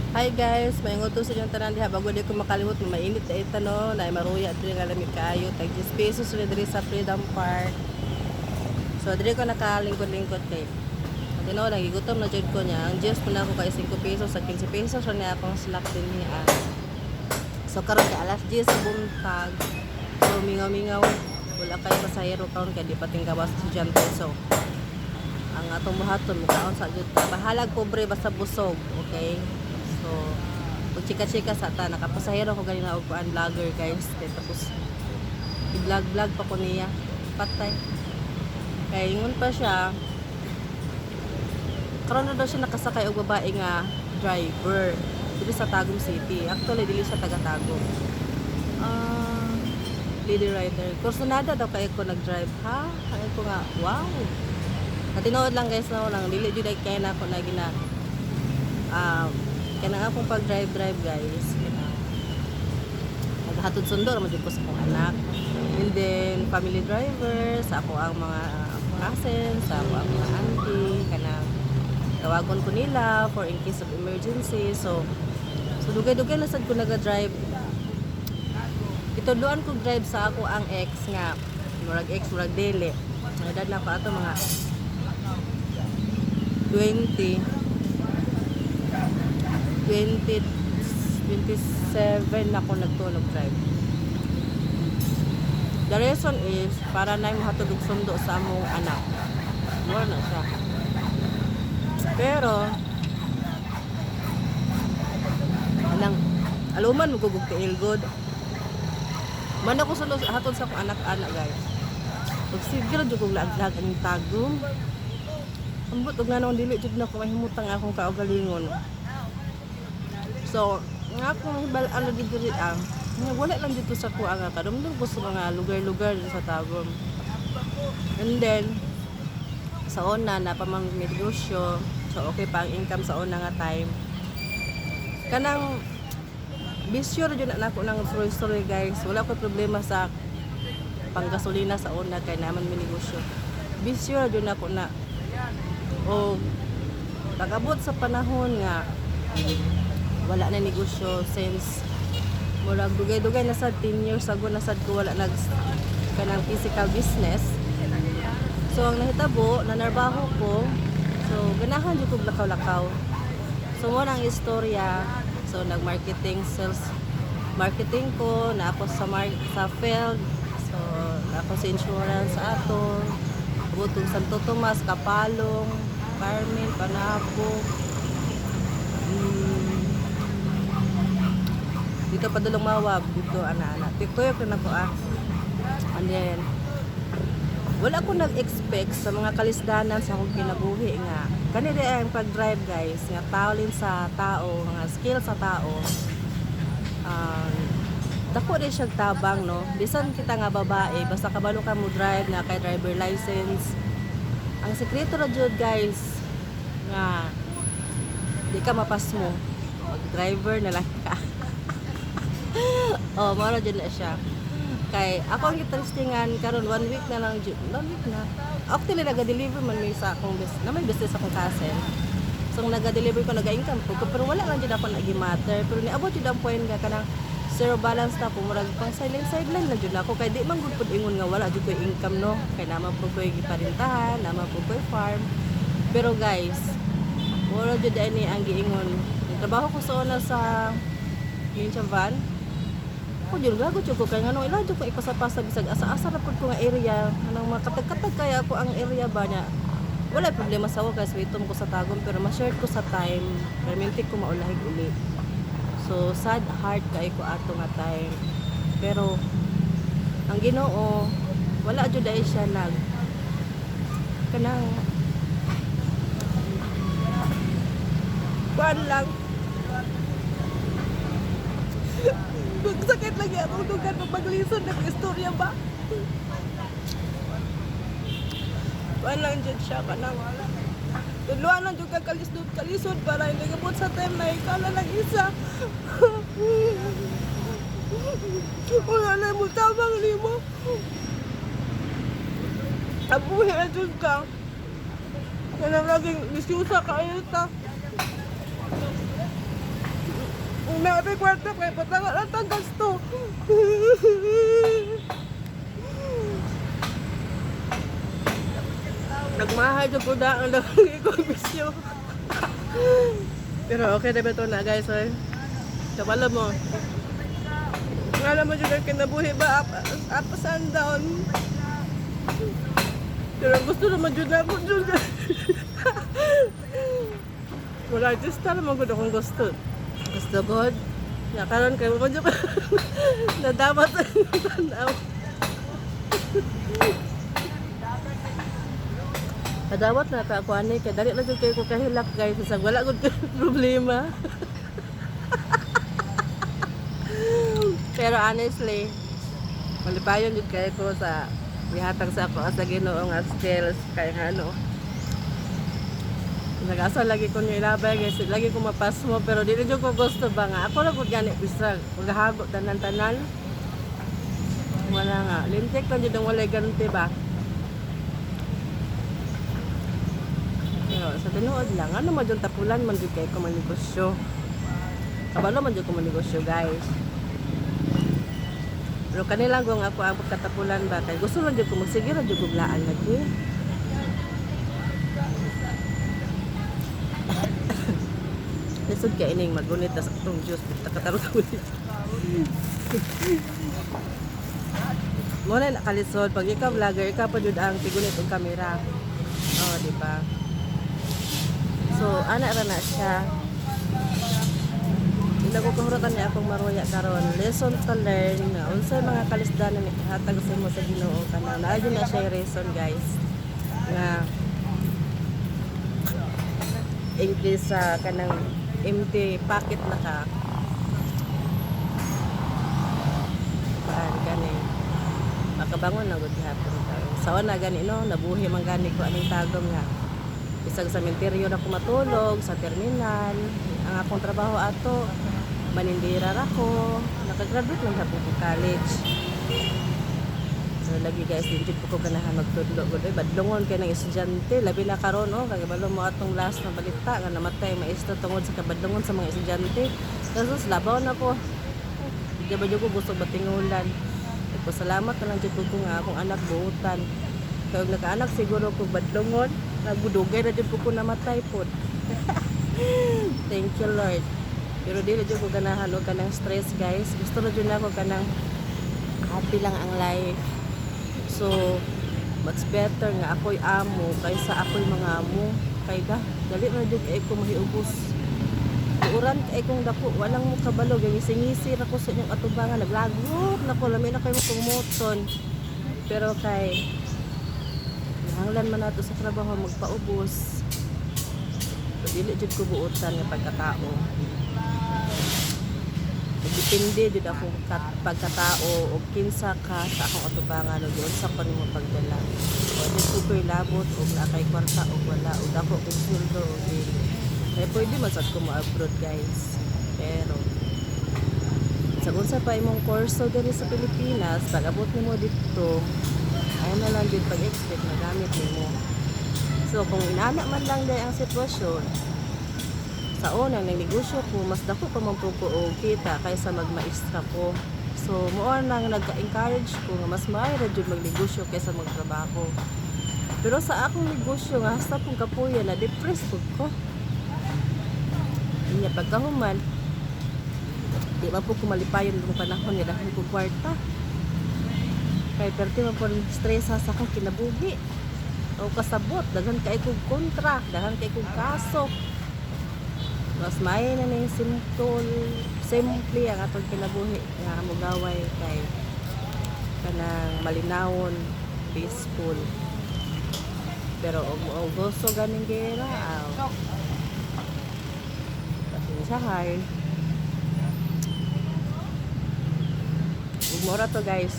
Hi guys, may ngutos sa inyong tanan diha bago di ko makalimot na mainit na ita no, na maruya diri nga lamig kayo tag 10 pesos rin diri sa Freedom Park. So diri ko nakalingkod-lingkod kay. Tino nagigutom na jud ko niya. Ang juice mo na ako kay 5 pesos sa 15 pesos ra niya akong slack din niya. So karon kay alas 10 sa buntag. So mingaw-mingaw wala kay pasahero karon kay di pating gawas estudyante. So ang atong buhaton mukaon sa jud ta. Bahalag pobre basta busog, okay? So, pag chika-chika sa ta, nakapasahero ko ganina og kuan vlogger guys. Kaya tapos i-vlog pa ko niya. Patay. Kaya ingon pa siya. Karon na daw siya nakasakay og babae nga driver dito sa Tagum City. Actually dili siya taga Tagum. Lady rider. Kursunada daw kay ko nag-drive ha. Kaya ko nga, wow. Katinood lang guys na lang dili jud kay na ako na gina kaya nga akong pag-drive guys. Naghatod sundo naman dito sa akong anak. And then, family driver, sa ako ang mga cousins, sa ako ang mga auntie, kanang tawagon ko nila for in case of emergency. So dugay-dugay na sad ko naga-drive. Itudloan ko drive sa ako ang ex nga. Murag ex, murag dele. Edad na pa ato mga 27 ako nagtunog drive. The reason is para na yung hatulog sundo sa among anak. More na siya. Pero anang aluman magugug tiil good. Man ako sulo hatod sa akong anak-anak guys. Pag siguro jud kog laag-lag ang Tagum. Ambot og nga dili jud na ko mahimutang akong kaugalingon. So, nga akong ano diri wala lang dito sa kuha nga kadumdum ko sa mga lugar-lugar dito sa Tagum. And then sa una na pamang negosyo, so okay pa ang income sa una nga time. Kanang bisyo ra jud na ako ng story guys. Wala ko problema sa panggasolina sa una kay naman may negosyo. Bisyo ra jud ako na o pag-abot sa panahon nga wala na negosyo since murag dugay-dugay na sad 10 years ago na sad ko wala nag kanang physical business. So ang nahitabo nanarbaho ko, so ganahan jud kog lakaw-lakaw. So mo nang istorya. So nag-marketing, sales marketing ko na ako sa field. So ako sa insurance ato butong Santo Tomas, Kapalong, Carmen, Panabo, dito Padulong Mawab, dito ana-ana. Dito yung ko and then wala ko nag-expect sa mga kalisdanan sa akong kinabuhi nga kanina ang pag-drive guys nga taolin sa tao, nga skill sa tao. Dako rin siya tabang no, bisan kita nga babae basta kabalo ka mo drive na kay driver license. Ang sekreto ra jud guys nga di ka mapas mo mag driver na lang ka. Oh, mara jud na siya. Kay ako ang interestingan karon 1 week na lang jud. 1 week na. Actually naga-deliver man may sa akong business. Na may business akong cousin. So naga-deliver ko naga-income ko pero wala lang jud ako nagi-matter. Pero niabot jud ang point nga kanang zero balance na po murag pang sideline lang jud ako kay di man gud pud ingon nga wala jud ko income no. Kay naman po ko giparintahan, naman po ko farm. Pero guys, wala jud ani ang giingon. Trabaho ko sa una sa Mincha van. Ko jud gago jud ko kay ngano ila jud ko ipasapasa bisag asa-asa ra pud ko nga area. Anang makatag-katag kaya ako ang area ba niya. Wala problema sa ako guys, waitom ko sa Tagum pero ma-share ko sa time. Permintik ko maulahig uli. So sad heart kay ko ato nga time. Pero ang Ginoo wala jud ay siya nag kanang kuan lang. Magsakit lagi ako dugan maglison ng istorya ba? Kuan lang jud siya kanang tuluan lang jud ka kalisod para hindi gabot sa time na ikala lang isa. Wala na mo tabang limo. Abuhi na jud ka. Kanang laging misyusa ka ayun ta. May kwarta kay patangan at ang gasto. Nagmahal yung po na ang laki ko bisyo. Pero okay na ba ito na guys, eh? Kapala mo. Alam mo dyan ang kinabuhi ba? Ups and down. Pero gusto naman dyan ako dyan. Wala, artista naman ko akong gusto. Gusto ko. Karon kayo mo dyan. Nadapat sa tanaw. Kadawat na ka ako ani kay dali lang jud kayo ko kahilak guys sa wala gud problema. Pero honestly, malipayon jud kayo ko sa gihatag sa ako sa Ginoo nga skills kay ano. Nag-asa lagi ko niyo ilabay guys, lagi ko mapas mo pero dili jud ko gusto ba nga ako ra gud gani bisag maghago tanan-tanan. Wala nga, lintik lang jud ang walay ganti ba. Sa tinuod lang, ano man yung tapulan man yung kayo kumanegosyo. Kabalo man yung kumanegosyo guys. Pero kanila kung ako ang pagkatapulan ba, kaya gusto lang yung kumagsige lang yung guglaan lagi. Lisod ka ining magunit na sa itong juice, nakatarot ko dito. Muna nakalisod, pag ikaw vlogger, ikaw pa dyan ang tigunit ang kamera. Oo, diba? So, anak ra na siya. Hindi ko kahuratan niya akong maruya karon. Lesson to learn na unsay mga kalisdanan ni hatag sa mo sa Ginoo kana. Naadyo na siya reason guys. Nga English sa kanang empty pocket na ka. Paan gani. Makabangon na gud hapon tayo. Sa una gani no, nabuhi man gani ko aning tagom nga. Isang sementeryo na ko matulog sa terminal. Ang akong trabaho ato, manindira ako. Nakagraduate lang sa ko college. So lagi guys, din po ko ganahan magtudlo. Good badlongon kay ng estudyante, labi na karon oh, kay balo mo atong last na balita nga namatay maestro tungod sa kabadlongon sa mga estudyante. Kaso labaw na ko. Di ba jud ko gusto batingulan. Salamat na lang jud ko nga akong anak buutan. Kaya nagkaanak siguro ko badlongon. Nagbudugay na dyan ko namatay po. Thank you Lord. Pero di na dyan ko ganahan o ka ng stress guys. Gusto na dyan ako ka ng happy lang ang life. So, much better nga ako'y amo kaysa ako'y mga amo. Kaya dali na dyan kayo ko mahiubos. Uran kayo kong dako. Walang mo kabalo. Gangisi-ngisi na ko sa inyong atubangan. Naglagop na ko. Lamin na kayo mo kumuton. Pero kay hanglan man nato sa trabaho magpaubos. So, dili jud ko buotan nga pagkatao. Depende jud ako pagkatao o kinsa ka sa akong atubangan ug unsa pa nimo pagdala. O di ko ko'y labot o na kay kwarta o wala o dako kong sweldo o dili. Kaya pwede man sad ko mo abroad guys. Pero sa unsa pa imong kurso diri sa Pilipinas, pag abot nimo dito, ay na lang din pag-expect na gamit mo. So, kung inana man lang dahil ang sitwasyon, sa unang nagnegosyo ko, mas dako pa man po ko o kita kaysa magmaestra ko. So, mo nang nagka-encourage ko nga mas maayra jud magnegosyo kaysa magtrabaho. Pero sa akong negosyo nga, hasta pong kapuya na depressed ko. Inya pagkahuman, di ba po kumalipayon ng panahon nila kung kwarta. Kaya perti mo po stress sa akong kinabuhi. O kasabot, daghan kay kong kontra, daghan kay kong kaso. Mas may na yung simple ang atong kinabuhi nga mugaway kay kanang malinawon, peaceful. Pero og gusto ganing gera, pasensya hard. Ug mura to guys.